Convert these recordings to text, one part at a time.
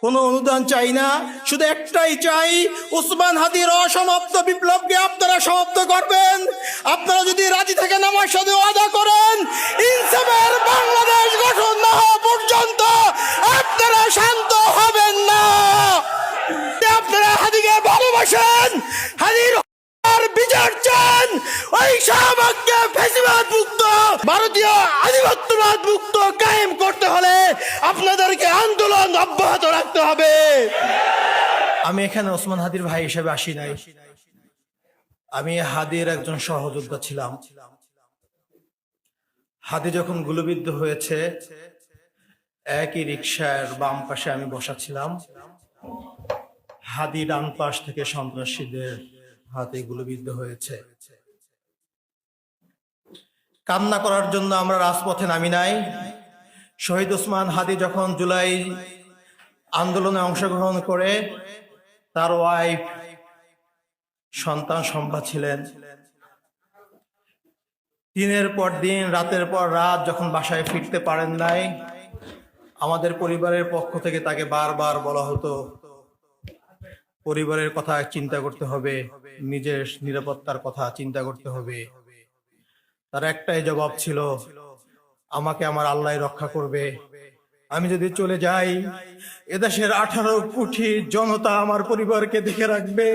কোনো অনুদান চাই না, শুধু একটাই চাই, ওসমান হাদির অসমাপ্ত বিপ্লবকে আপনারা সমাপ্ত করবেন। আপনারা যদি রাজি থাকেন আমার সাথে ওয়াদা করেন, ইনসাফের বাংলাদেশ গঠন না হওয়া পর্যন্ত আপনারা শান্ত হবেন না। আপনারা হাদিকে ভালোবাসেন, হাদির বিচার চান, ওই শাহবাগকে ফ্যাসিবাদ মুক্ত, ভারতীয় আধিপত্যবাদ মুক্ত কায়েম করতে হলে আপনাদেরকে আন্দোলন অব্যাহত রাখতে হবে। আমি এখানে ওসমান হাদির ভাই হিসেবে আসি নাই, আমি হাদির একজন সহযোদ্ধা ছিলাম। হাদি যখন গুলিবিদ্ধ হয়েছে, একই রিকশার বাম পাশে আমি বসা ছিলাম। হাদি ডান পাশ থেকে সন্ত্রাসীদের হাতে গুলিবিদ্ধ হয়েছে। কান্না করার জন্য আমরা রাজপথে নামি নাই। শহীদ ওসমান হাদি যখন জুলাই আন্দোলনে অংশগ্রহণ করে, তার ওয়াইফ সন্তান সম্ভা ছিলেন। দিনের পর দিন, রাতের পর রাত যখন বাসায় ফিরতে পারেন নাই, আমাদের পরিবারের পক্ষ থেকে তাকে বারবার বলা হতো, পরিবারের কথা চিন্তা করতে হবে, নিজের নিরাপত্তার কথা চিন্তা করতে হবে। তার একটাই জবাব ছিল, আমাকে আমার আল্লাহ রক্ষা করবে। আমি যদি চলে যাই, এদেশের 18 কোটি জনতা আমার পরিবারকে দেখে রাখবে।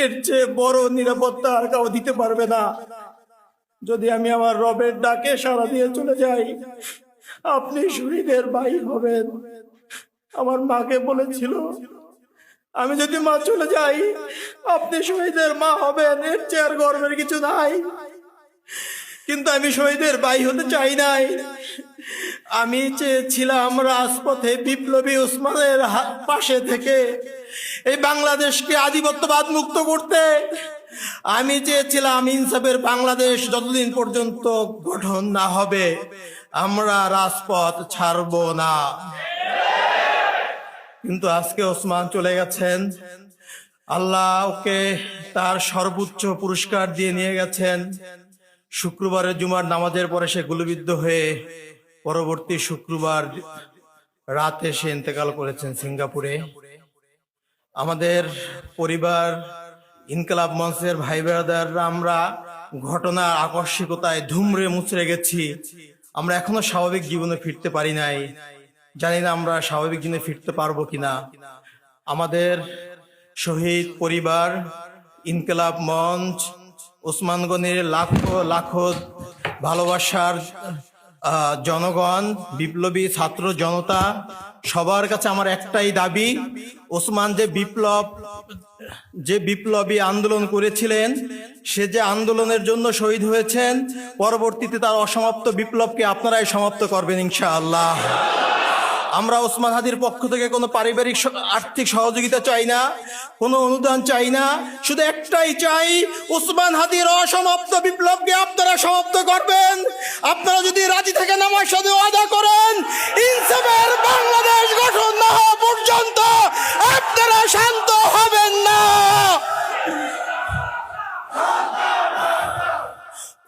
এর চেয়ে বড় নিরাপত্তা আর কাউ দিতে পারবে না। যদি আমি আমার রবের ডাকে সাড়া দিয়ে চলে যাই, আপনি শহীদের ভাই হবেন। আমার মাকে বলেছিল, আমি যদি মা চলে যাই, আপনি শহীদের মা হবেন। এর চেয়ে আর গর্বের কিছু নাই। কিন্তু আমি শহীদের ভাই হতে চাই নাই। আমি চেয়েছিলাম রাজপথে বিপ্লবী ওসমানের পাশে থেকে এই বাংলাদেশকে আধিপত্যবাদ মুক্ত করতে। আমি চেয়েছিলাম ইনসাফের বাংলাদেশ যতদিন পর্যন্ত গঠন না হবে, আমরা রাজপথ ছাড়ব না। কিন্তু আজকে ওসমান চলে গেছেন, আল্লাহ ওকে তার সর্বোচ্চ পুরস্কার দিয়ে নিয়ে গেছেন। শুক্রবারের জুমার নামাজের পরে সে গুলিবিদ্ধ হয়ে পরবর্তী শুক্রবার রাতে সে ইন্তেকাল করেছেন সিঙ্গাপুরে। আমাদের পরিবার, ইনকিলাব মঞ্চের ভাই ব্রাদাররা আমরা ঘটনার আকস্মিকতায় ধুমড়ে মুচড়ে গেছি। আমরা এখনো স্বাভাবিক জীবনে ফিরতে পারি নাই। জানি না আমরা স্বাভাবিক জীবনে ফিরতে পারবো কিনা। আমাদের শহীদ পরিবার, ইনকিলাব মঞ্চ, ওসমানগণের লাখো লাখো ভালোবাসার জনগণ, বিপ্লবী ছাত্র জনতা, সবার কাছে আমার একটাই দাবি, ওসমান যে বিপ্লবী আন্দোলন করেছিলেন, সে যে আন্দোলনের জন্য শহীদ হয়েছেন, পরবর্তীতে তার অসমাপ্ত বিপ্লবকে আপনারাই সমাপ্ত করবেন ইনশাআল্লাহ। আমরা ওসমান হাদির পক্ষ থেকে কোনো পারিবারিক আর্থিক সহযোগিতা চাই না, কোনো অনুদান চাই না, শুধু একটাই চাই, ওসমান হাদির অসমাপ্ত বিপ্লবকে আপনারা সমাপ্ত করবেন। আপনারা যদি রাজি থাকেন আমার সাথে ওয়াদা করেন, ইনসাফের বাংলাদেশ গঠন না হওয়া পর্যন্ত আপনারা শান্ত হবেন না।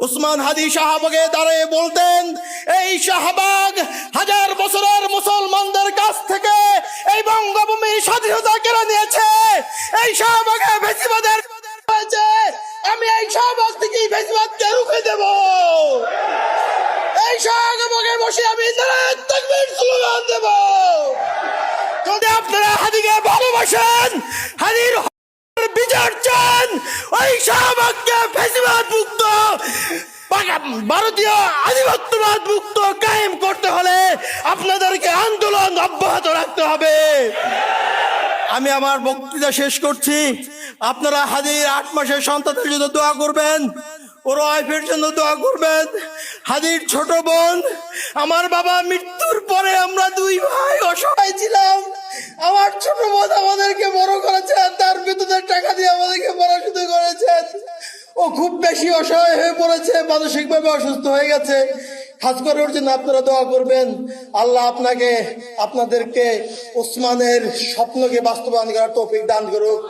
ওসমান হাদি শাহবাগে দাঁড়িয়ে বলতেন, এই শাহবাগ হাজার বছরের মুসলমানদের কাছ থেকে এই বঙ্গভূমির স্বাধীনতা কেড়ে নিয়েছে। এই শাহবাগে ফ্যাসিবাদের হয়েছে, আমি এই শাহবাগ থেকে ফ্যাসিবাদকে রুখে দেব। এই শাহবাগে বসে আমি নারায়ে তাকবীর স্লোগান দেব। যদি আপনারা হাদিকে ভালোবাসেন, হাদির বিচার চান, ওই শাহবাগকে ফ্যাসিবাদ মুক্ত, ভারতীয় আধিপত্যবাদ মুক্ত কায়েম করতে হলে আপনাদেরকে আন্দোলন অব্যাহত রাখতে হবে। আমি আমার বক্তৃতা শেষ করছি। আপনারা হাদির 8 মাসের সন্তানের জন্য দোয়া করবেন, ওর ওয়াইফের জন্য দোয়া করবেন। হাদির ছোট বোন, আমার বাবা মৃত্যুর পরে আমরা 2 ভাই অসহায় ছিলাম। আমার ছোট বোন আমাদেরকে বড় করেছেন, তার বেতনের টাকা দিয়ে আমাদেরকে পড়াশোনা করেছেন। ও খুব বেশি অসহায় হয়ে পড়েছে, মানসিকভাবে অসুস্থ হয়ে গেছে। খাস করে ওর জন্য আপনারা দোয়া করবেন। আল্লাহ আপনাদেরকে ওসমানের স্বপ্নকে বাস্তবায়ন করার তৌফিক দান করুক।